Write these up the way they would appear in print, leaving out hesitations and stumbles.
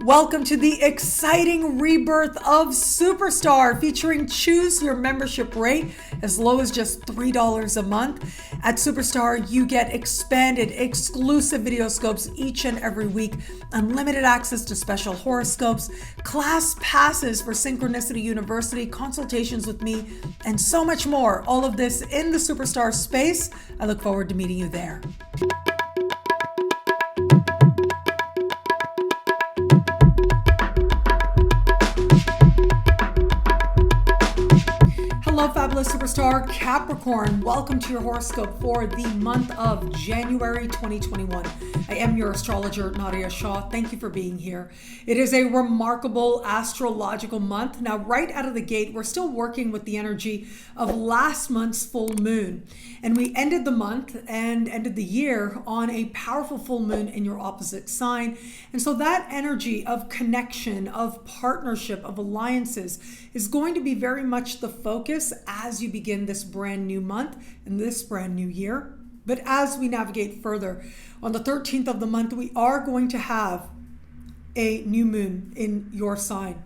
Welcome to the exciting rebirth of Superstar, featuring choose your membership rate as low as just $3 a month. At Superstar, you get expanded, exclusive videoscopes each and every week, unlimited access to special horoscopes, class passes for Synchronicity University, consultations with me, and so much more. All of this in the Superstar space. I look forward to meeting you there. Hello, fabulous superstar Capricorn. Welcome to your horoscope for the month of January 2021. I am your astrologer, Nadiya Shah. Thank you for being here. It is a remarkable astrological month. Now, right out of the gate, we're still working with the energy of last month's full moon. And we ended the month and ended the year on a powerful full moon in your opposite sign. And so that energy of connection, of partnership, of alliances is going to be very much the focus as you begin this brand new month and this brand new year. But as we navigate further, on the 13th of the month, we are going to have a new moon in your sign.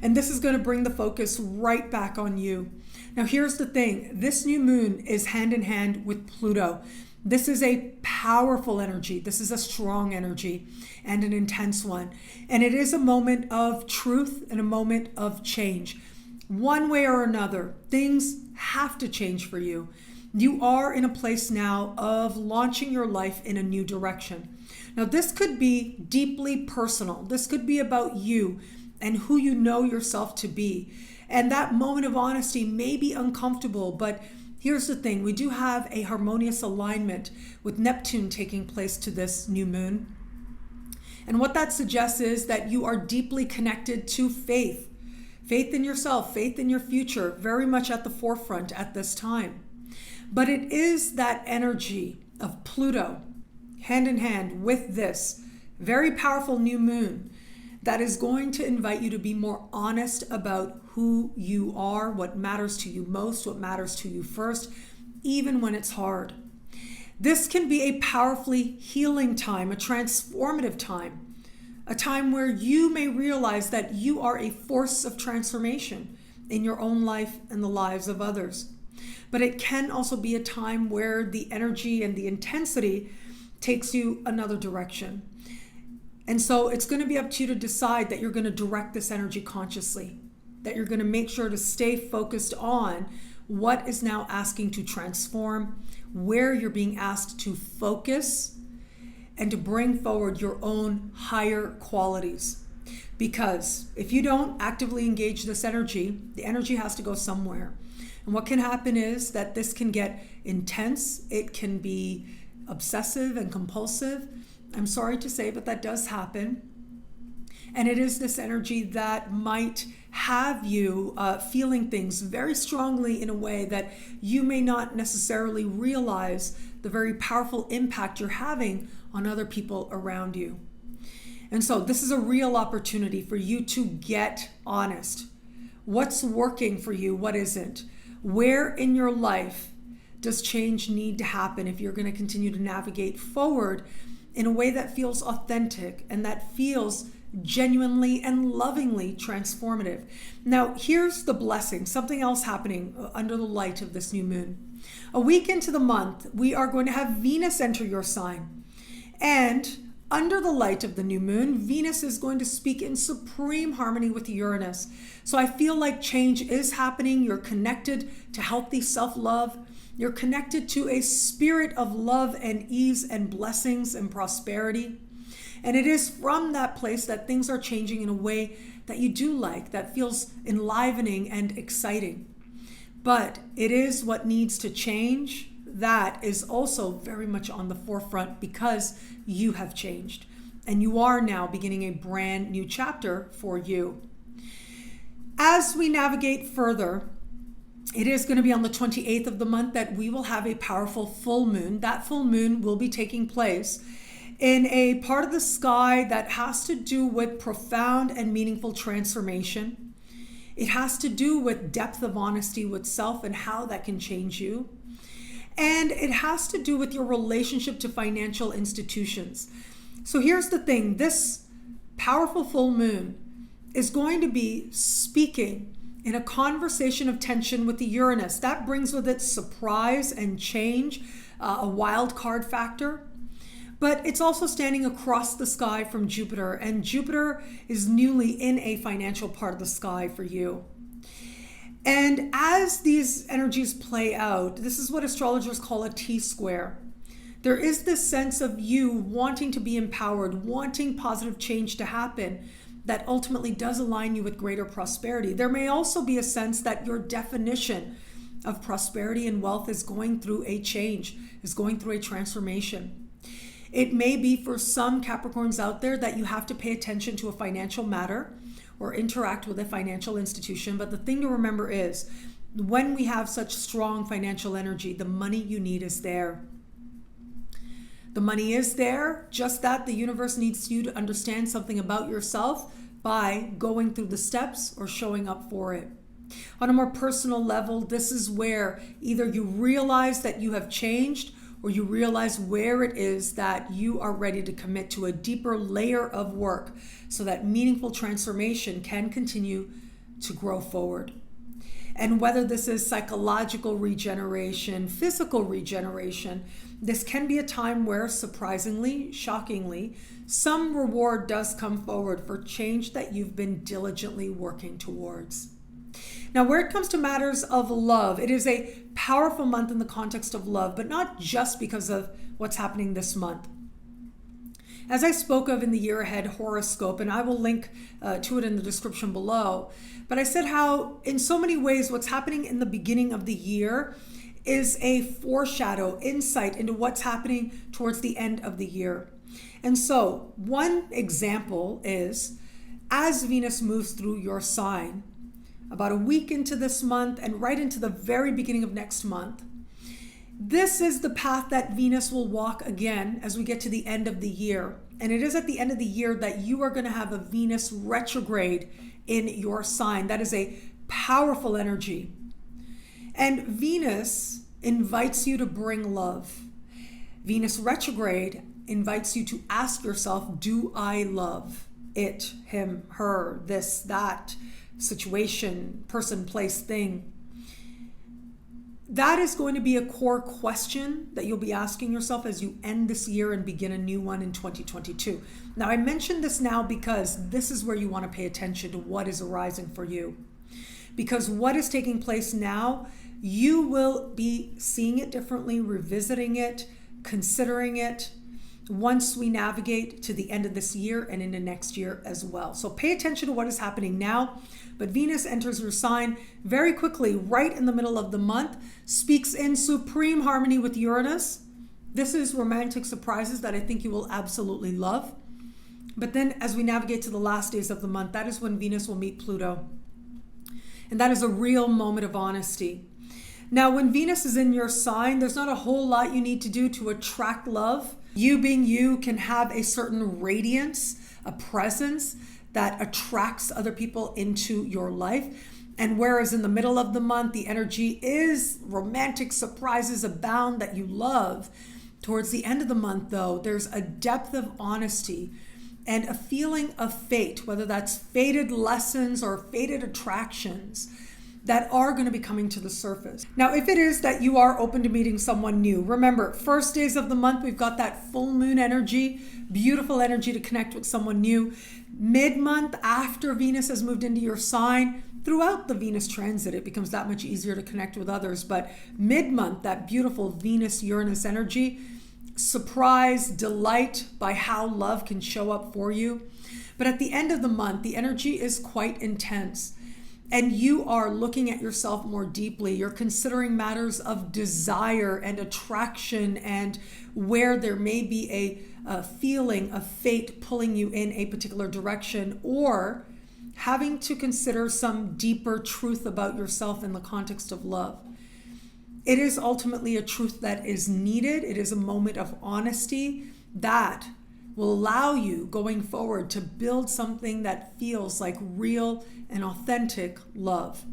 And this is going to bring the focus right back on you. Now, here's the thing. This new moon is hand in hand with Pluto. This is a powerful energy. This is a strong energy and an intense one. And it is a moment of truth and a moment of change. One way or another, things have to change for you. You are in a place now of launching your life in a new direction. Now, this could be deeply personal. This could be about you and who you know yourself to be. And that moment of honesty may be uncomfortable, but here's the thing. We do have a harmonious alignment with Neptune taking place to this new moon. And what that suggests is that you are deeply connected to faith. Faith in yourself, faith in your future, very much at the forefront at this time. But it is that energy of Pluto, hand in hand with this very powerful new moon, that is going to invite you to be more honest about who you are, what matters to you most, what matters to you first, even when it's hard. This can be a powerfully healing time, a transformative time. A time where you may realize that you are a force of transformation in your own life and the lives of others. But it can also be a time where the energy and the intensity takes you another direction. And so it's going to be up to you to decide that you're going to direct this energy consciously, that you're going to make sure to stay focused on what is now asking to transform, where you're being asked to focus, and to bring forward your own higher qualities. Because if you don't actively engage this energy, the energy has to go somewhere. And what can happen is that this can get intense. It can be obsessive and compulsive. I'm sorry to say, but that does happen. And it is this energy that might have you feeling things very strongly in a way that you may not necessarily realize the very powerful impact you're having on other people around you. And so this is a real opportunity for you to get honest. What's working for you? What isn't? Where in your life does change need to happen if you're going to continue to navigate forward in a way that feels authentic and that feels genuinely and lovingly transformative? Now, here's the blessing, something else happening under the light of this new moon. A week into the month, we are going to have Venus enter your sign. And under the light of the new moon, Venus is going to speak in supreme harmony with Uranus. So I feel like change is happening. You're connected to healthy self-love. You're connected to a spirit of love and ease and blessings and prosperity. And it is from that place that things are changing in a way that you do like, that feels enlivening and exciting. But it is what needs to change that is also very much on the forefront because you have changed. And you are now beginning a brand new chapter for you. As we navigate further, it is going to be on the 28th of the month that we will have a powerful full moon. That full moon will be taking place in a part of the sky that has to do with profound and meaningful transformation. It has to do with depth of honesty with self and how that can change you. And it has to do with your relationship to financial institutions. So here's the thing. This powerful full moon is going to be speaking in a conversation of tension with the Uranus. That brings with it surprise and change, a wild card factor. But it's also standing across the sky from Jupiter, and Jupiter is newly in a financial part of the sky for you. And as these energies play out, this is what astrologers call a T-square. There is this sense of you wanting to be empowered, wanting positive change to happen that ultimately does align you with greater prosperity. There may also be a sense that your definition of prosperity and wealth is going through a change, is going through a transformation. It may be for some Capricorns out there that you have to pay attention to a financial matter or interact with a financial institution. But the thing to remember is when we have such strong financial energy, the money you need is there. The money is there, just that the universe needs you to understand something about yourself by going through the steps or showing up for it. On a more personal level, this is where either you realize that you have changed or you realize where it is that you are ready to commit to a deeper layer of work so that meaningful transformation can continue to grow forward. And whether this is psychological regeneration, physical regeneration, this can be a time where, surprisingly, shockingly, some reward does come forward for change that you've been diligently working towards. Now, where it comes to matters of love, it is a powerful month in the context of love, but not just because of what's happening this month. As I spoke of in the year ahead horoscope, and I will link to it in the description below, but I said how in so many ways what's happening in the beginning of the year is a foreshadow, insight into what's happening towards the end of the year. And so one example is as Venus moves through your sign, about a week into this month and right into the very beginning of next month, this is the path that Venus will walk again as we get to the end of the year. And it is at the end of the year that you are going to have a Venus retrograde in your sign. That is a powerful energy. And Venus invites you to bring love. Venus retrograde invites you to ask yourself, do I love it, him, her, this, that, situation, person, place, thing? That is going to be a core question that you'll be asking yourself as you end this year and begin a new one in 2022. Now, I mention this now because this is where you want to pay attention to what is arising for you. Because what is taking place now, you will be seeing it differently, revisiting it, considering it, once we navigate to the end of this year and into next year as well. So pay attention to what is happening now. But Venus enters your sign very quickly, right in the middle of the month, speaks in supreme harmony with Uranus. This is romantic surprises that I think you will absolutely love. But then as we navigate to the last days of the month, that is when Venus will meet Pluto. And that is a real moment of honesty. Now, when Venus is in your sign, there's not a whole lot you need to do to attract love. You being you can have a certain radiance, a presence that attracts other people into your life. And whereas in the middle of the month, the energy is romantic surprises abound that you love, towards the end of the month, though, there's a depth of honesty and a feeling of fate, whether that's fated lessons or fated attractions, that are going to be coming to the surface. Now, if it is that you are open to meeting someone new, remember, first days of the month, we've got that full moon energy, beautiful energy to connect with someone new. Mid-month, after Venus has moved into your sign, throughout the Venus transit, it becomes that much easier to connect with others. But mid-month, that beautiful Venus-Uranus energy, surprise, delight by how love can show up for you. But at the end of the month, the energy is quite intense. And you are looking at yourself more deeply. You're considering matters of desire and attraction and where there may be a feeling of fate pulling you in a particular direction, or having to consider some deeper truth about yourself in the context of love. It is ultimately a truth that is needed. It is a moment of honesty that will allow you going forward to build something that feels like real and authentic love.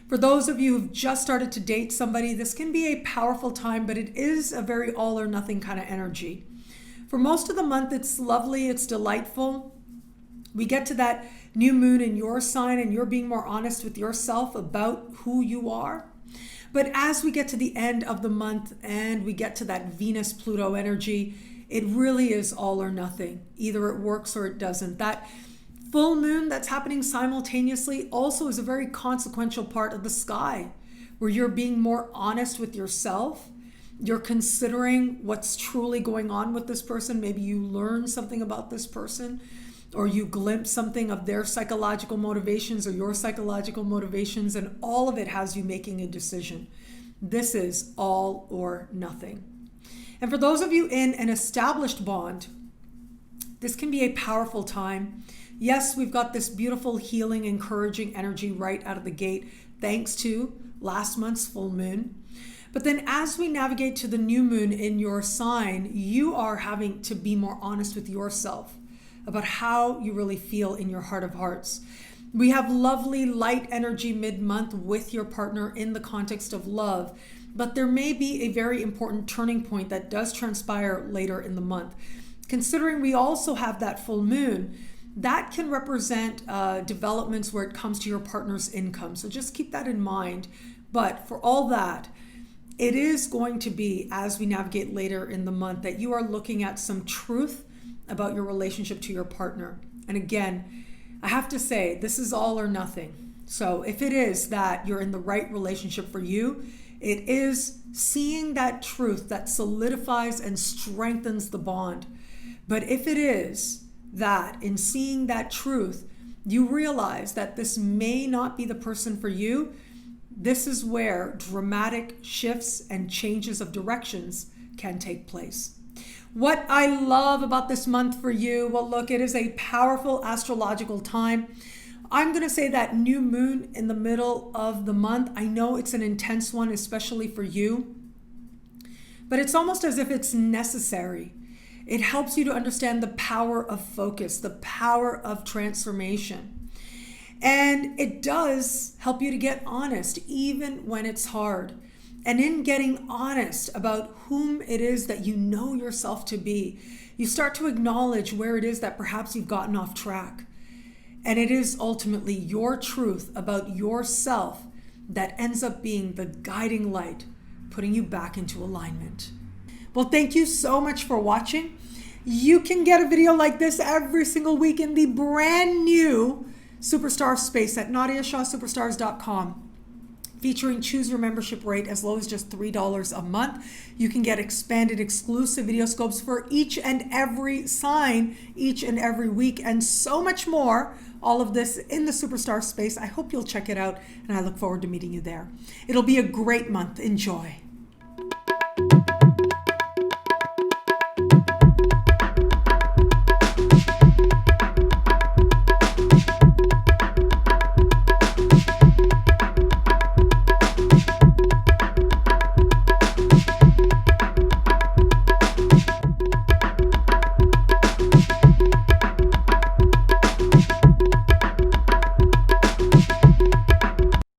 For those of you who've just started to date somebody, this can be a powerful time, but it is a very all or nothing kind of energy. For most of the month, it's lovely, it's delightful. We get to that new moon in your sign and you're being more honest with yourself about who you are. But as we get to the end of the month and we get to that Venus-Pluto energy, it really is all or nothing. Either it works or it doesn't. That full moon that's happening simultaneously also is a very consequential part of the sky, where you're being more honest with yourself. You're considering what's truly going on with this person. Maybe you learn something about this person, or you glimpse something of their psychological motivations or your psychological motivations, and all of it has you making a decision. This is all or nothing. And for those of you in an established bond, this can be a powerful time. Yes, we've got this beautiful, healing, encouraging energy right out of the gate, thanks to last month's full moon. But then as we navigate to the new moon in your sign, you are having to be more honest with yourself about how you really feel in your heart of hearts. We have lovely light energy mid-month with your partner in the context of love, but there may be a very important turning point that does transpire later in the month. Considering we also have that full moon, that can represent developments where it comes to your partner's income. So just keep that in mind. But for all that, it is going to be, as we navigate later in the month, that you are looking at some truth about your relationship to your partner. And again, I have to say, this is all or nothing. So if it is that you're in the right relationship for you, it is seeing that truth that solidifies and strengthens the bond. But if it is that in seeing that truth, you realize that this may not be the person for you, this is where dramatic shifts and changes of directions can take place. What I love about this month for you, well, look, it is a powerful astrological time. I'm going to say that new moon in the middle of the month, I know it's an intense one, especially for you, but it's almost as if it's necessary. It helps you to understand the power of focus, the power of transformation. And it does help you to get honest, even when it's hard. And in getting honest about whom it is that you know yourself to be, you start to acknowledge where it is that perhaps you've gotten off track. And it is ultimately your truth about yourself that ends up being the guiding light, putting you back into alignment. Well, thank you so much for watching. You can get a video like this every single week in the brand new Superstar space at nadiyashahsuperstars.com. Featuring choose your membership rate as low as just $3 a month. You can get expanded exclusive videoscopes for each and every sign, each and every week, and so much more. All of this in the Superstar space. I hope you'll check it out, and I look forward to meeting you there. It'll be a great month. Enjoy.